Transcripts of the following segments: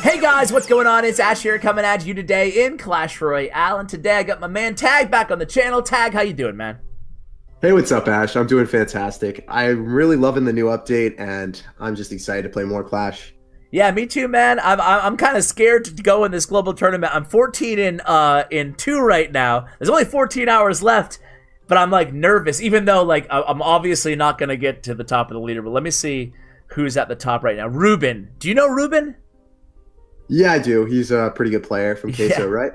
Hey guys, what's going on? It's Ash here coming at you today in Clash Royale, and today I got my man Tag back on the channel. Tag, how you doing, man? Hey, what's up, Ash? I'm doing fantastic. I'm really loving the new update, and I'm just excited to play more Clash. Yeah, me too, man. I'm kind of scared to go in this global tournament. I'm 14 in 2 right now. There's only 14 hours left, but I'm like nervous, even though like I'm obviously not gonna get to the top of the leader. But let me see who's at the top right now. Ruben, do you know Ruben? Yeah, I do. He's a pretty good player from Queso, right?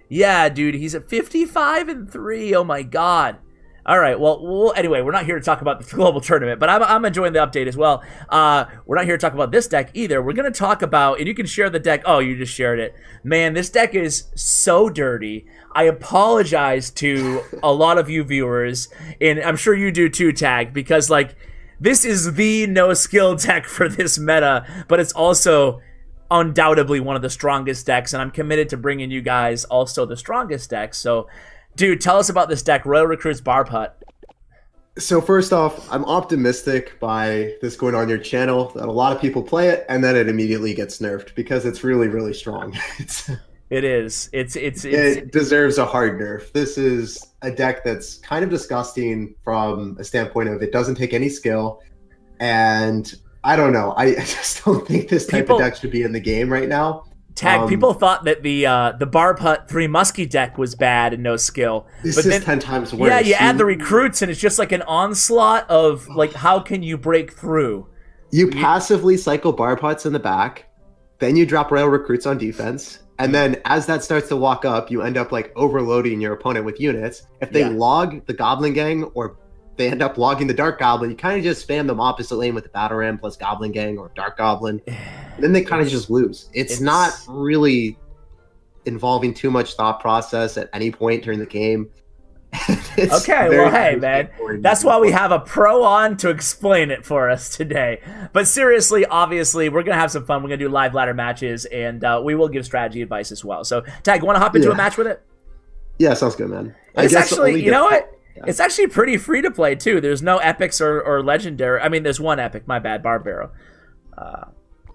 Yeah, dude, he's at 55 and 3. Oh my god. All right, well, anyway, we're not here to talk about the global tournament, but I'm enjoying the update as well. We're not here to talk about this deck either. We're going to talk about, and you can share the deck. Oh, you just shared it. Man, this deck is so dirty. I apologize to a lot of you viewers, and I'm sure you do too, Tag, because, like, this is the no-skill deck for this meta, but it's also undoubtedly one of the strongest decks, and I'm committed to bringing you guys also the strongest decks, so... Dude, tell us about this deck, Royal Recruits Bar Putt. So first off, I'm optimistic by this going on your channel that a lot of people play it, and then it immediately gets nerfed because it's really, really strong. It is. It deserves a hard nerf. This is a deck that's kind of disgusting from a standpoint of it doesn't take any skill, and I don't know. I just don't think this type of deck should be in the game right now. Tag, people thought that the Bar Putt 3 Muskie deck was bad and no skill. This is 10 times worse. Yeah, you add the recruits and it's just like an onslaught of, like, how can you break through? You passively cycle Bar Putts in the back, then you drop Royal Recruits on defense, and then as that starts to walk up, you end up, like, overloading your opponent with units. If they log the Goblin Gang or they end up logging the Dark Goblin, you kind of just spam them opposite lane with the Battle Ram plus Goblin Gang or Dark Goblin. And then they kind of just lose. It's not really involving too much thought process at any point during the game. Okay, well, hey, man. That's why we have a pro on to explain it for us today. But seriously, obviously, we're going to have some fun. We're going to do live ladder matches, and we will give strategy advice as well. So, Tag, you want to hop into a match with it? Yeah, sounds good, man. It's actually, you know what? Yeah. It's actually pretty free to play, too. There's no epics or legendary. I mean, there's one epic. My bad, Barbaro.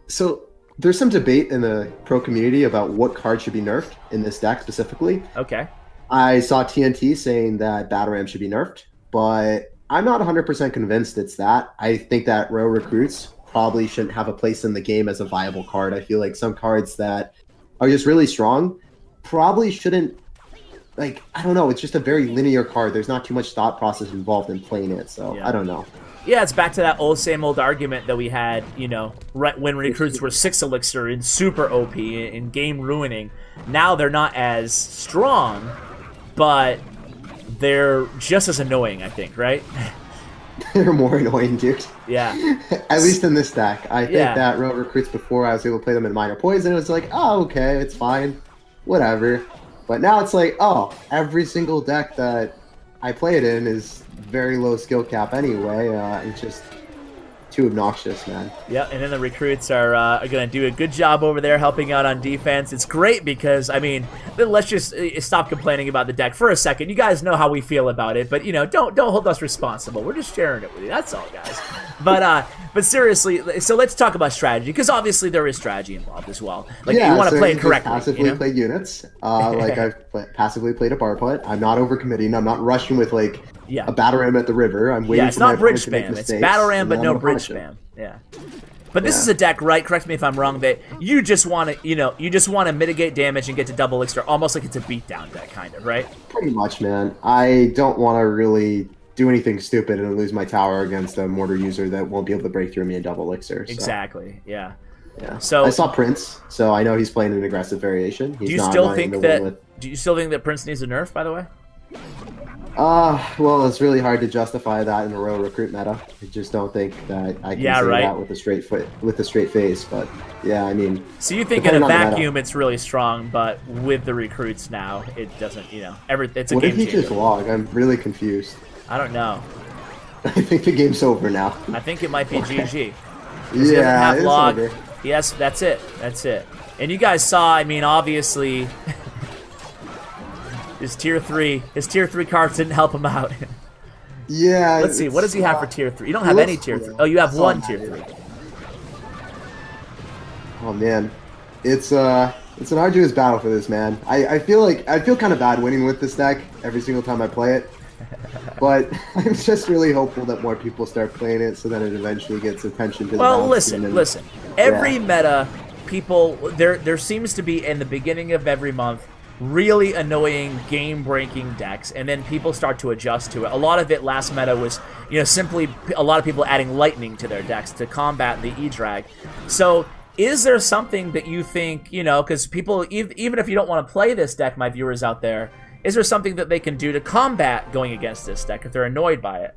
So there's some debate in the pro community about what card should be nerfed in this deck specifically. Okay. I saw TNT saying that Battle Ram should be nerfed, but I'm not 100% convinced it's that. I think that Royal Recruits probably shouldn't have a place in the game as a viable card. I feel like some cards that are just really strong probably shouldn't. Like, I don't know, it's just a very linear card. There's not too much thought process involved in playing it, so I don't know. Yeah, it's back to that same old argument that we had, you know, right when recruits were 6 elixir and super OP and game ruining. Now they're not as strong, but they're just as annoying, I think, right? They're more annoying, dude. Yeah. At least in this deck. I think that Royal Recruits, before I was able to play them in Minor Poison, it was like, oh, okay, it's fine. Whatever. But now it's like, oh, every single deck that I play it in is very low skill cap anyway. It's just too obnoxious, man. Yeah, and then the recruits are going to do a good job over there helping out on defense. It's great because, I mean, let's just stop complaining about the deck for a second. You guys know how we feel about it, but, you know, don't hold us responsible. We're just sharing it with you. That's all, guys. But seriously, so let's talk about strategy, because obviously there is strategy involved as well. Like, you want to play it correctly. Passively play units. Like, I've passively played a Bar Putt. I'm not overcommitting. I'm not rushing with, like, a Battle Ram at the river. I'm waiting it's not bridge spam. It's Battle Ram, but no bridge spam. Yeah. But this is a deck, right? Correct me if I'm wrong, that you just want to, you just want to mitigate damage and get to double elixir, almost like it's a beatdown deck, kind of, right? Pretty much, man. I don't want to really do anything stupid and lose my tower against a mortar user that won't be able to break through me in double elixir. So. Exactly. Yeah. Yeah. So I saw Prince, so I know he's playing an aggressive variation. Do you still think that Prince needs a nerf, by the way? Well, it's really hard to justify that in a Royal Recruit meta. I just don't think that I can say that with a straight face. But yeah, I mean. So you think in a vacuum it's really strong, but with the recruits now, it doesn't. You know, it's a game changer. What if he just log? I'm really confused. I don't know. I think the game's over now. I think it might be GG. Yeah, it's over. Yes, that's it. That's it. And you guys saw, I mean, obviously, his tier 3 cards didn't help him out. Yeah. Let's see. What does he have for tier 3? You don't have any tier 3. Oh, you have one tier 3. Oh, man. It's an arduous battle for this man. I feel kind of bad winning with this deck every single time I play it, but I'm just really hopeful that more people start playing it so that it eventually gets attention to the Well, balance listen, and, listen. Every yeah. meta, people there seems to be in the beginning of every month really annoying game-breaking decks, and then people start to adjust to it. A lot of it last meta was, simply a lot of people adding lightning to their decks to combat the E-Drag. So is there something that you think, because people, even if you don't want to play this deck, my viewers out there, is there something that they can do to combat going against this deck if they're annoyed by it?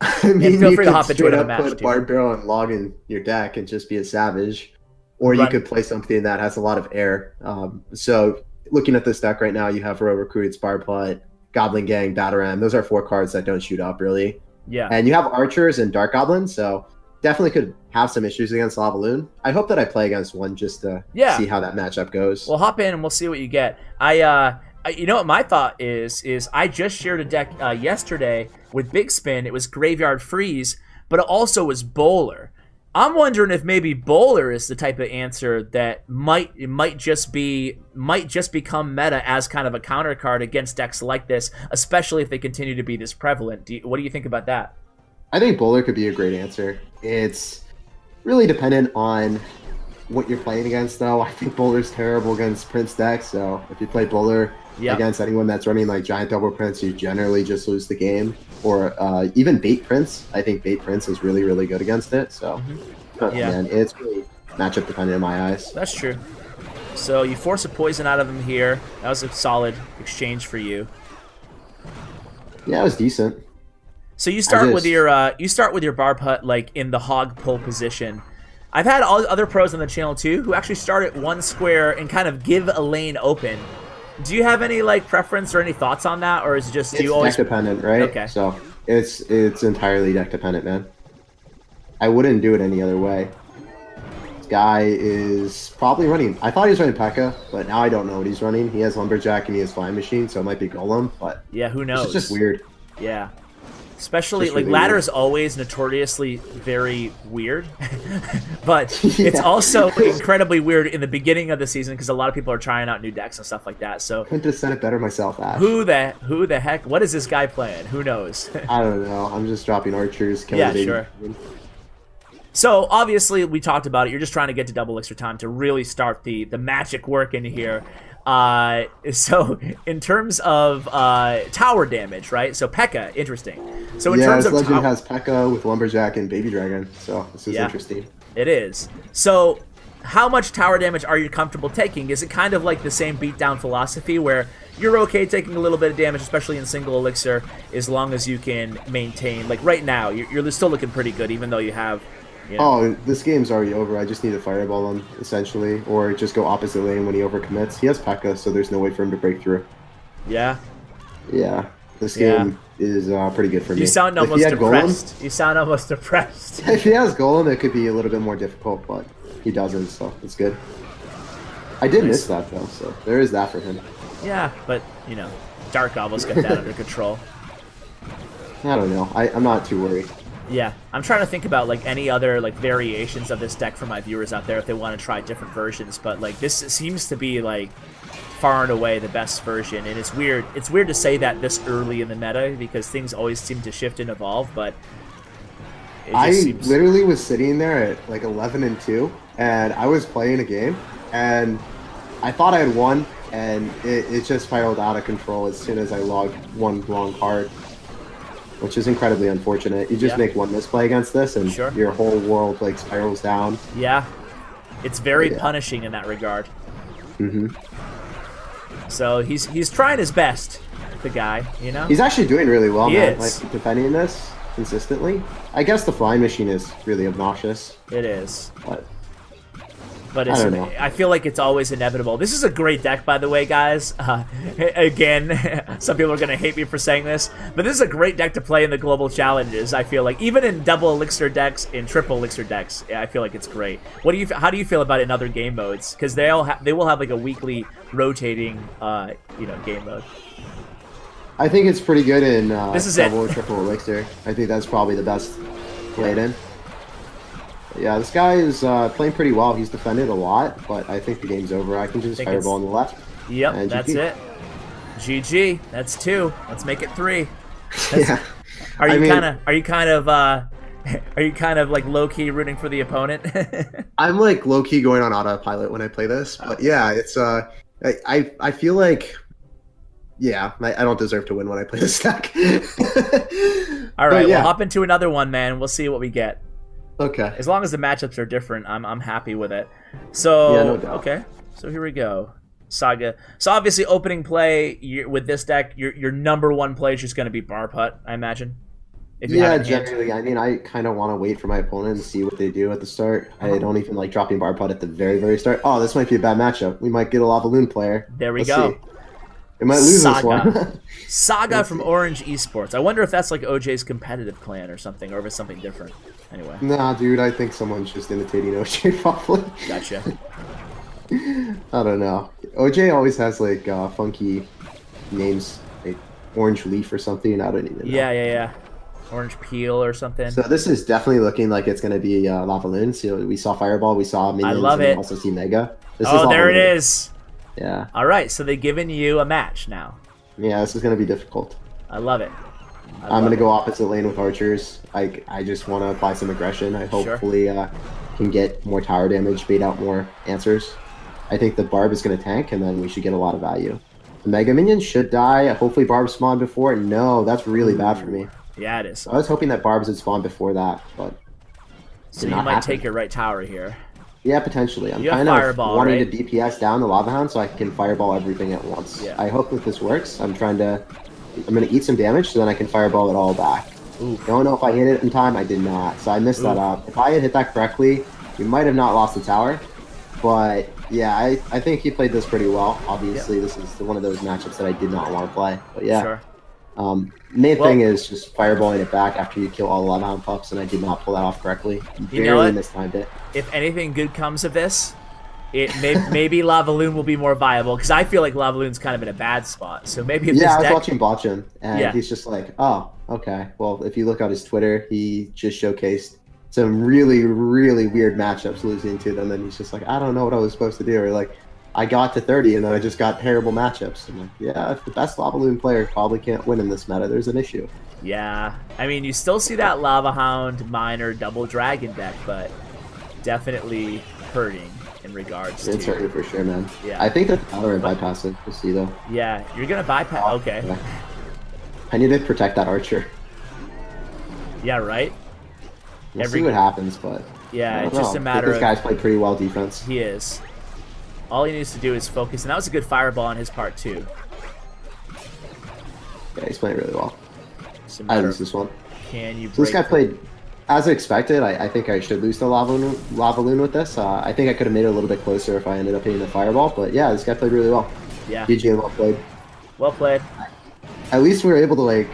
I mean, And feel you free to could hop into straight another up match, put too. Bard Barrel and log in your deck and just be a savage, or you could play something that has a lot of air. So looking at this deck right now, you have Royal Recruit, Sparpot, Goblin Gang, Bataram. Those are 4 cards that don't shoot up really. Yeah. And you have Archers and Dark Goblins, so definitely could have some issues against Lavaloon. I hope that I play against one just to see how that matchup goes. Well, hop in and we'll see what you get. You know what my thought is I just shared a deck yesterday with Big Spin. It was Graveyard Freeze, but it also was Bowler. I'm wondering if maybe Bowler is the type of answer that might just become meta as kind of a counter card against decks like this, especially if they continue to be this prevalent. What do you think about that? I think Bowler could be a great answer. It's really dependent on what you're playing against, though. I think Bowler's terrible against Prince decks, so if you play Bowler against anyone that's running like Giant Double Prince, you generally just lose the game. Or even Bait Prince. I think Bait Prince is really, really good against it. So, man, it's really matchup dependent in my eyes. That's true. So you force a poison out of him here. That was a solid exchange for you. Yeah, it was decent. So you start with your Barb Hut like in the hog pull position. I've had other pros on the channel too who actually start at 1 square and kind of give a lane open. Do you have any like preference or any thoughts on that, or is it just it's deck dependent, right? Okay. So it's entirely deck dependent, man. I wouldn't do it any other way. This guy is probably running. I thought he was running P.E.K.K.A, but now I don't know what he's running. He has Lumberjack and he has Flying Machine, so it might be Golem. But yeah, who knows? It's just weird. Yeah. Especially, just like, really ladder is always notoriously very weird, but it's also incredibly weird in the beginning of the season because a lot of people are trying out new decks and stuff like that. So couldn't have said it better myself, Ash. Who the heck? What is this guy playing? Who knows? I don't know. I'm just dropping Archers. Killing sure. So obviously we talked about it. You're just trying to get to double elixir time to really start the magic work in here. So in terms of tower damage, right? So P.E.K.K.A, interesting. So in terms of Legend has P.E.K.K.A with Lumberjack and Baby Dragon. So this is interesting. It is. So how much tower damage are you comfortable taking? Is it kind of like the same beatdown philosophy where you're okay taking a little bit of damage, especially in single elixir, as long as you can maintain? Like right now, you're still looking pretty good, even though you have. Oh, this game's already over. I just need to fireball him, essentially, or just go opposite lane when he overcommits. He has P.E.K.K.A, so there's no way for him to break through. Yeah? Yeah. This game is pretty good for me. You sound almost depressed. You sound almost depressed. If he has Golem, it could be a little bit more difficult, but he doesn't, so it's good. I did miss that, though, so there is that for him. Yeah, but, Dark Goblins got that under control. I don't know. I'm not too worried. Yeah, I'm trying to think about like any other like variations of this deck for my viewers out there if they want to try different versions, but like this seems to be like far and away the best version, and it's weird. It's weird to say that this early in the meta because things always seem to shift and evolve, but literally was sitting there at like 11-2, and I was playing a game, and I thought I had won, and it just spiraled out of control as soon as I logged one wrong card. Which is incredibly unfortunate. You just make one misplay against this, and your whole world like spirals down. Yeah, it's very punishing in that regard. Mm-hmm. So he's trying his best, the guy. He's actually doing really well, man. Is. Like defending this consistently. I guess the Flying Machine is really obnoxious. It is. But it's, I feel like it's always inevitable. This is a great deck, by the way, guys. Again, some people are going to hate me for saying this, but this is a great deck to play in the global challenges. I feel like even in double elixir decks, in triple elixir decks, I feel like it's great. How do you feel about it in other game modes? Because they will have like a weekly rotating, game mode. I think it's pretty good in double or triple elixir. I think that's probably the best played in. Yeah, this guy is playing pretty well. He's defended a lot, but I think the game's over. I can just fireball on the left. Yep, and that's GG. it. GG. That's 2. Let's make it 3. Yeah. Are you kind of like low key rooting for the opponent? I'm like low key going on autopilot when I play this, but yeah, it's I feel like yeah, I don't deserve to win when I play this deck. All right, yeah. we'll hop into another one, man. We'll see what we get. Okay. As long as the matchups are different, I'm happy with it. So Yeah, no doubt. okay, so here we go. Saga. So obviously, opening play with this deck, your number one play is just going to be Bar Putt, I imagine. If you Yeah, have it in hand. generally. I mean, I kind of want to wait for my opponent and see what they do at the start. I don't even like dropping Bar Putt at the very, very start. Oh, this might be a bad matchup. We might get a Lava Loon player. There we Let's go. see. It might lose this Saga. one. Saga from Orange Esports. I wonder if that's like OJ's competitive clan or something, or if it's something different. Anyway. Nah, dude, I think someone's just imitating OJ probably. Gotcha. I don't know. OJ always has like funky names, like Orange Leaf or something. I don't even know. Yeah. Orange Peel or something. So this is definitely looking like it's going to be Lava Loon. So we saw Fireball, we saw Minions, I love and it. we also see Mega. This Oh, Lava there it Loon. is. Yeah. All right, so they've given you a match now. Yeah, this is going to be difficult. I love it. I'm going to go opposite lane with archers. I just want to apply some aggression. I hopefully can get more tower damage, bait out more answers. I think the Barb is going to tank, and then we should get a lot of value. The Mega Minion should die. Hopefully Barb spawned before. No, that's really bad for me. Yeah, it is. I was hoping that Barbs would spawn before that, but So you might take your right tower here. yeah, potentially. I'm You have kind of Fireball, wanting right? to DPS down the Lava Hound so I can fireball everything at once. Yeah. I hope that this works. I'm gonna eat some damage so then I can fireball it all back. Ooh. Don't know if I hit it in time. I did not, so I messed that up. If I had hit that correctly, we might have not lost the tower. But yeah, I think he played this pretty well. Obviously, this is one of those matchups that I did not want to play. But yeah. Sure. Main thing is just fireballing it back after you kill all the Lava Hound pups, and I did not pull that off correctly. You know what? Mistimed it. If anything good comes of this, maybe Lava Loon will be more viable, because I feel like Lava Loon's kind of in a bad spot. So maybe if Yeah, I this was deck... watching Botchin, and he's just like, oh, okay. Well, if you look at his Twitter, he just showcased some really, really weird matchups losing to them, and he's just like, I don't know what I was supposed to do. Or like, I got to 30, and then I just got terrible matchups. I'm like, yeah, if the best Lava Loon player probably can't win in this meta, there's an issue. Yeah. I mean, you still see that Lava Hound, Miner, Double Dragon deck, but definitely hurting in regards It's to... hurting for sure, man. Yeah. I think that Valorant bypass it. We'll see, though. Yeah, you're going to bypass... Okay. Yeah. I need to protect that Archer. Yeah, right? We'll see what happens, but... Yeah, I it's don't just know. a matter This of... guy's played pretty well defense. He is. All he needs to do is focus, and that was a good fireball on his part, too. Yeah, he's playing really well. It's a I matter lose of, this one. can you So this break guy played, as expected. I think I should lose the Lava Loon with this. I think I could have made it a little bit closer if I ended up hitting the fireball. But yeah, this guy played really well. Yeah. GG and well played. Well played. At least we were able to like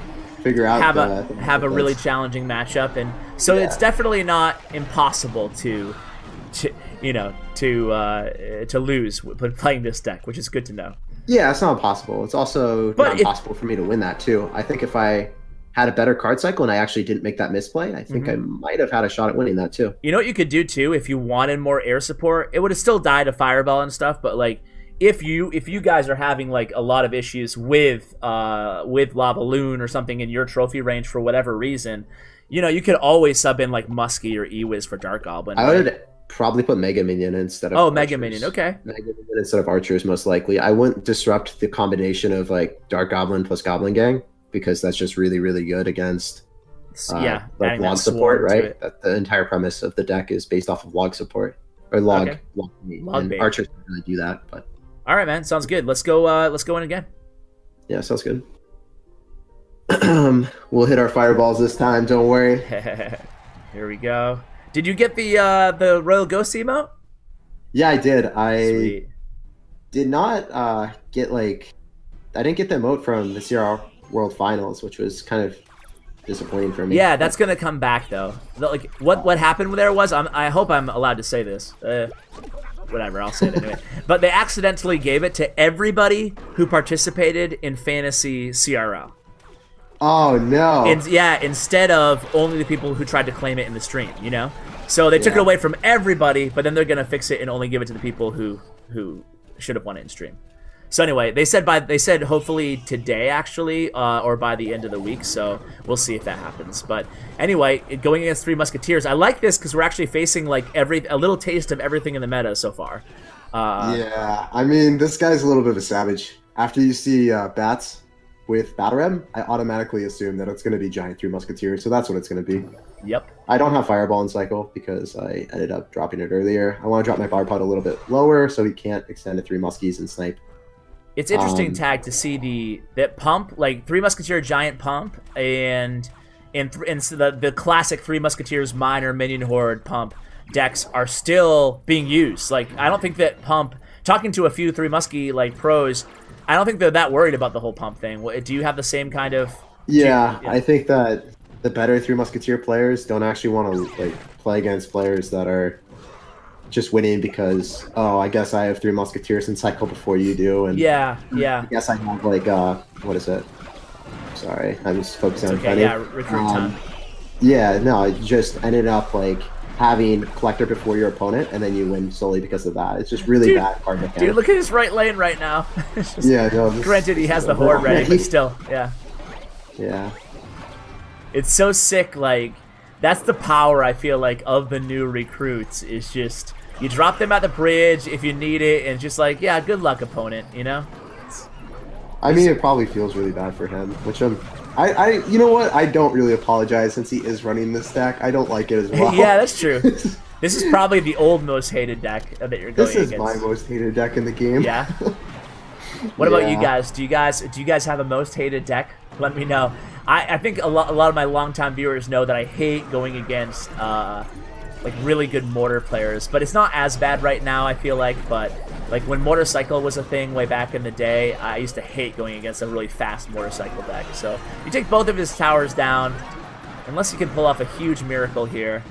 figure out Have a really challenging matchup, and so it's definitely not impossible to lose when playing this deck, which is good to know. Yeah, it's not impossible. It's also not impossible for me to win that too. I think if I had a better card cycle and I actually didn't make that misplay, I think I might have had a shot at winning that too. You know what you could do too, if you wanted more air support, it would have still died to fireball and stuff, but like if you guys are having like a lot of issues with Lava Loon or something in your trophy range for whatever reason, you could always sub in like Muskie or Ewiz for Dark Goblin. I would probably put Mega Minion instead of Mega Minion, okay. Mega Minion instead of Archers, most likely. I wouldn't disrupt the combination of like Dark Goblin plus Goblin Gang, because that's just really, really good against like log support, right? That the entire premise of the deck is based off of log support or log and bait. Archers don't really do that, but all right, man, sounds good. Let's go in again. yeah, sounds good. We'll hit our fireballs this time, don't worry. Here we go. Did you get the Royal Ghost emote? Yeah, I did. I Sweet. did not get like I didn't get the emote from the CR World Finals, which was kind of disappointing for me. Yeah, that's gonna come back though. Like what happened there was, I hope I'm allowed to say this. Whatever, I'll say it anyway. But they accidentally gave it to everybody who participated in Fantasy CRL. Oh no. Instead of only the people who tried to claim it in the stream, So they took it away from everybody, but then they're gonna fix it and only give it to the people who should have won it in stream. So anyway, they said hopefully today actually, or by the end of the week. So we'll see if that happens. But anyway, going against Three Musketeers, I like this because we're actually facing like a little taste of everything in the meta so far. Yeah, I mean, this guy's a little bit of a savage. After you see Bats with Batarem, I automatically assume that it's going to be Giant Three Musketeers, so that's what it's going to be. Yep. I don't have Fireball in Cycle because I ended up dropping it earlier. I want to drop my Bar Pod a little bit lower so he can't extend to Three Muskies and snipe. It's interesting, Tag, to see that pump, like Three Musketeer Giant pump, and the classic Three Musketeers Minor Minion Horde pump decks are still being used. Like, I don't think that pump, talking to a few Three Muskie like pros, I don't think they're that worried about the whole pump thing. Do you have the same kind of? Yeah, I think that the better Three Musketeer players don't actually want to like play against players that are just winning because, oh, I guess I have Three Musketeers in Cycle before you do, and yeah. I guess I have like what is it? Sorry, I'm just focusing on okay. funny. Yeah, recruit time. Yeah, no, it just ended up like having Collector before your opponent, and then you win solely because of that. It's just really bad card mechanic. Dude, look at his right lane right now. Yeah, no. Granted, he has the Horde ready, but still, yeah. Yeah. It's so sick, like, that's the power, I feel like, of the new recruits, is just, you drop them at the bridge if you need it, and just like, yeah, good luck, opponent, you know? I mean, it probably feels really bad for him, which you know what? I don't really apologize since he is running this deck. I don't like it as well. Yeah, that's true. This is probably the old most hated deck that you're going against. This is my most hated deck in the game. Yeah. What about you guys? Do you guys have a most hated deck? Let me know. I think a lot of my longtime viewers know that I hate going against like really good mortar players, but it's not as bad right now, I feel like. But like when motorcycle was a thing way back in the day, I used to hate going against a really fast motorcycle deck. So you take both of his towers down, unless you can pull off a huge miracle here.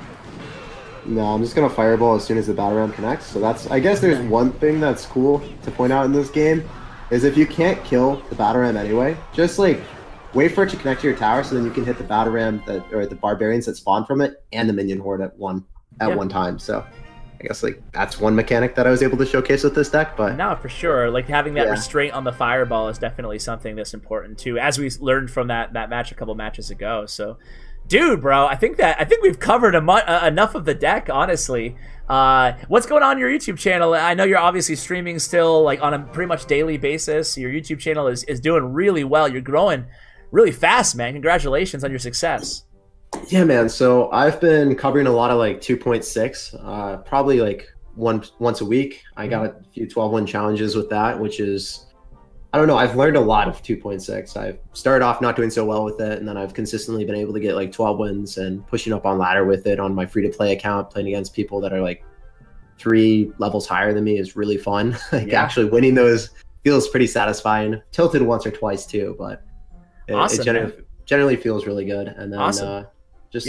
No, I'm just gonna Fireball as soon as the Batarang connects. So that's, I guess there's one thing that's cool to point out in this game, is if you can't kill the Batarang anyway, just like wait for it to connect to your tower, so then you can hit the Batarang or the Barbarians that spawn from it and the Minion Horde at one time. So I guess like that's one mechanic that I was able to showcase with this deck. But no, for sure, like having that restraint on the Fireball is definitely something that's important too, as we learned from that match a couple matches ago. So. Dude, bro, I think we've covered enough of the deck, honestly. What's going on your YouTube channel? I know you're obviously streaming still, like on a pretty much daily basis. Your YouTube channel is doing really well. You're growing really fast, man. Congratulations on your success. Yeah, man. So I've been covering a lot of like 2.6, probably like once a week. I got a few 12-1 challenges with that, which is, I don't know, I've learned a lot of 2.6. I've started off not doing so well with it, and then I've consistently been able to get like 12 wins and pushing up on ladder with it on my free-to-play account. Playing against people that are like 3 levels higher than me is really fun. Like actually winning those feels pretty satisfying. Tilted once or twice too, but it generally feels really good. And then just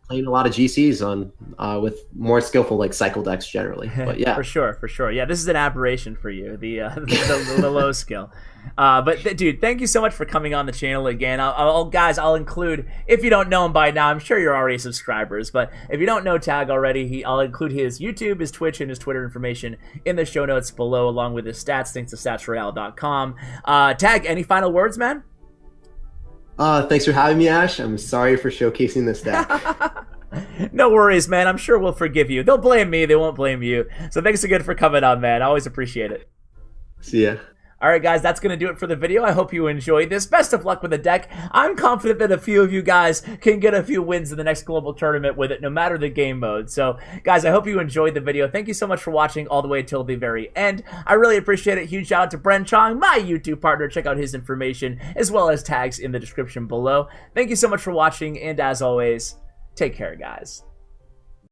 playing a lot of GCs on with more skillful like cycle decks generally. But yeah, for sure. Yeah, this is an aberration for you, the low skill. But dude, thank you so much for coming on the channel again. I'll include, if you don't know him by now, I'm sure you're already subscribers, but if you don't know Tag already, I'll include his YouTube, his Twitch, and his Twitter information in the show notes below, along with his stats. Thanks to statsroyale.com. Tag, any final words, man? Thanks for having me, Ash. I'm sorry for showcasing this deck. No worries, man. I'm sure we'll forgive you. They'll blame me. They won't blame you. So thanks again for coming on, man. I always appreciate it. See ya. All right, guys, that's going to do it for the video. I hope you enjoyed this. Best of luck with the deck. I'm confident that a few of you guys can get a few wins in the next global tournament with it, no matter the game mode. So, guys, I hope you enjoyed the video. Thank you so much for watching all the way till the very end. I really appreciate it. Huge shout out to Bren Chong, my YouTube partner. Check out his information as well as tags in the description below. Thank you so much for watching, and as always, take care, guys.